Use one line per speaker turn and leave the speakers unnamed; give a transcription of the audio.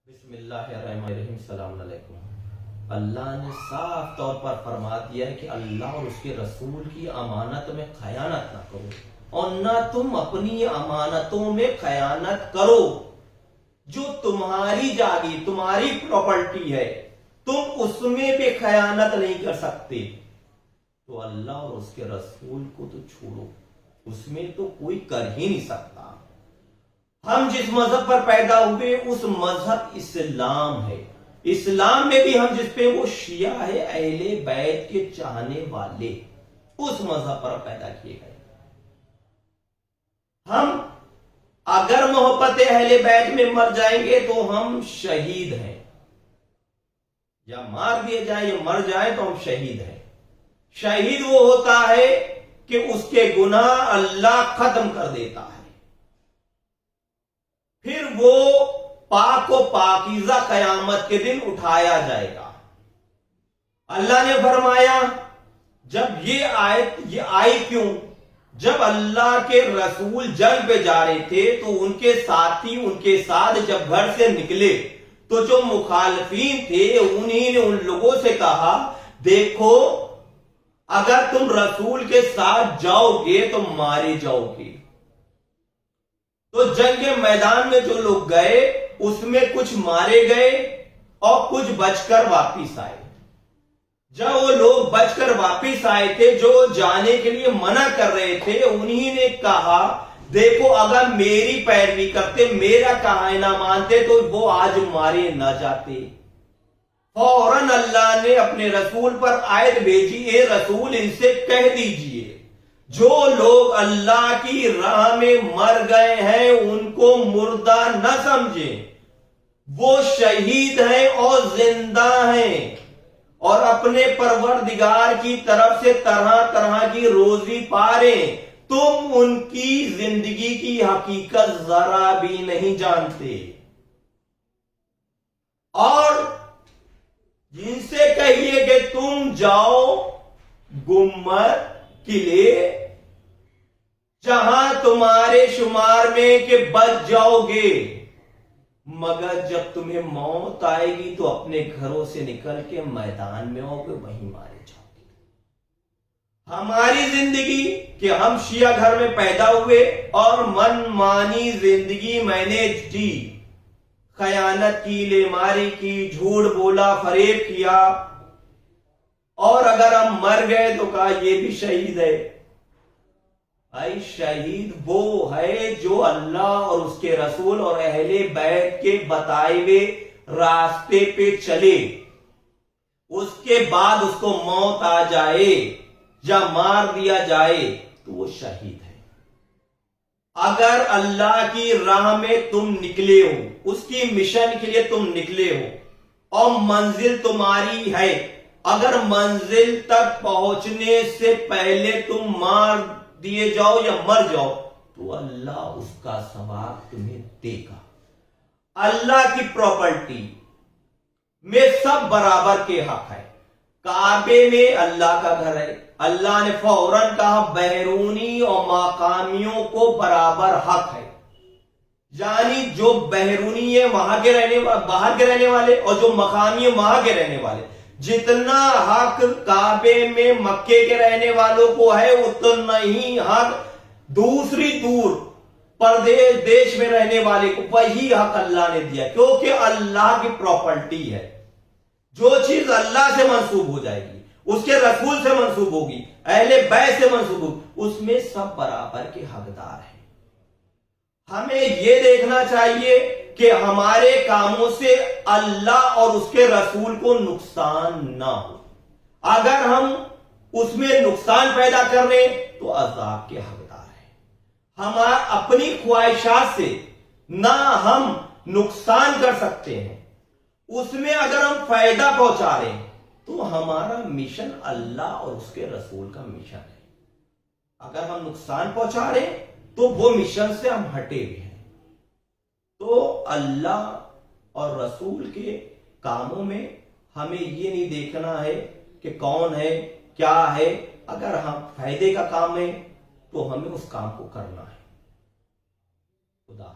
بسم اللہ الرحمن الرحیم. السلام علیکم. اللہ نے صاف طور پر فرما دیا ہے کہ اللہ اور اس کے رسول کی امانت میں خیانت نہ کرو اور نہ تم اپنی امانتوں میں خیانت کرو. جو تمہاری جاگی تمہاری پراپرٹی ہے تم اس میں بھی خیانت نہیں کر سکتے. تو اللہ اور اس کے رسول کو تو چھوڑو, اس میں تو کوئی کر ہی نہیں سکتا. ہم جس مذہب پر پیدا ہوئے اس مذہب اسلام ہے. اسلام میں بھی ہم جس پہ وہ شیعہ ہے, اہل بیت کے چاہنے والے, اس مذہب پر پیدا کیے گئے. ہم اگر محبت اہل بیت میں مر جائیں گے تو ہم شہید ہیں, یا مار دیے جائیں یا مر جائیں تو ہم شہید ہیں. شہید وہ ہوتا ہے کہ اس کے گناہ اللہ ختم کر دیتا ہے, پھر وہ پاک و پاکیزہ قیامت کے دن اٹھایا جائے گا. اللہ نے فرمایا جب یہ آئی کیوں, جب اللہ کے رسول جنگ پہ جا رہے تھے تو ان کے ساتھی ان کے ساتھ جب گھر سے نکلے تو جو مخالفین تھے انہی نے ان لوگوں سے کہا دیکھو اگر تم رسول کے ساتھ جاؤ گے تو مارے جاؤ گے. تو جنگ کے میدان میں جو لوگ گئے اس میں کچھ مارے گئے اور کچھ بچ کر واپس آئے. جب وہ لوگ بچ کر واپس آئے تھے جو جانے کے لیے منع کر رہے تھے انہی نے کہا دیکھو اگر میری پیروی کرتے میرا کہنا مانتے تو وہ آج مارے نہ جاتے. فوراً اللہ نے اپنے رسول پر آیت بھیجی, اے رسول ان سے کہہ دیجئے جو لوگ اللہ کی راہ میں مر گئے ہیں ان کو مردہ نہ سمجھیں, وہ شہید ہیں اور زندہ ہیں اور اپنے پروردگار کی طرف سے طرح طرح کی روزی پا رہے ہیں. تم ان کی زندگی کی حقیقت ذرا بھی نہیں جانتے. اور جن سے کہیے کہ تم جاؤ گنبد قلعے جہاں تمہارے شمار میں کہ بچ جاؤ گے, مگر جب تمہیں موت آئے گی تو اپنے گھروں سے نکل کے میدان میں آؤ گے, وہیں مارے جاؤ گے. ہماری زندگی کہ ہم شیعہ گھر میں پیدا ہوئے اور من مانی زندگی میں نے جی, خیانت کی, لیماری کی, جھوٹ بولا, فریب کیا, اور اگر ہم مر گئے تو کہا یہ بھی شہید ہے. بھائی شہید وہ ہے جو اللہ اور اس کے رسول اور اہل بیت کے بتائے ہوئے راستے پہ چلے, اس کے بعد اس کو موت آ جائے یا مار دیا جائے تو وہ شہید ہے. اگر اللہ کی راہ میں تم نکلے ہو, اس کی مشن کے لیے تم نکلے ہو اور منزل تمہاری ہے, اگر منزل تک پہنچنے سے پہلے تم مار دیے جاؤ یا مر جاؤ تو اللہ اس کا ثواب تمہیں دے گا. اللہ کی پراپرٹی میں سب برابر کے حق ہے. کعبے میں اللہ کا گھر ہے, اللہ نے فوراً کہا بیرونی اور مقامیوں کو برابر حق ہے. یعنی جو بیرونی ہے وہاں کے باہر کے رہنے والے اور جو مقامی ہے وہاں کے رہنے والے, جتنا حق کعبے میں مکے کے رہنے والوں کو ہے اتنا ہی حق دوسری دور پردیش دیش میں رہنے والے کو وہی حق اللہ نے دیا, کیونکہ اللہ کی پراپرٹی ہے. جو چیز اللہ سے منسوب ہو جائے گی, اس کے رسول سے منسوب ہوگی, اہل بیت سے منسوب ہوگی, اس میں سب برابر کے حقدار ہیں. ہمیں یہ دیکھنا چاہیے کہ ہمارے کاموں سے اللہ اور اس کے رسول کو نقصان نہ ہو. اگر ہم اس میں نقصان پیدا کر رہے ہیں تو عذاب کے حقدار ہیں. ہم اپنی خواہشات سے نہ ہم نقصان کر سکتے ہیں, اس میں اگر ہم فائدہ پہنچا رہے ہیں تو ہمارا مشن اللہ اور اس کے رسول کا مشن ہے. اگر ہم نقصان پہنچا رہے ہیں تو وہ مشن سے ہم ہٹے ہوئے ہیں. تو اللہ اور رسول کے کاموں میں ہمیں یہ نہیں دیکھنا ہے کہ کون ہے کیا ہے. اگر ہم فائدے کا کام ہے تو ہمیں اس کام کو کرنا ہے. خدا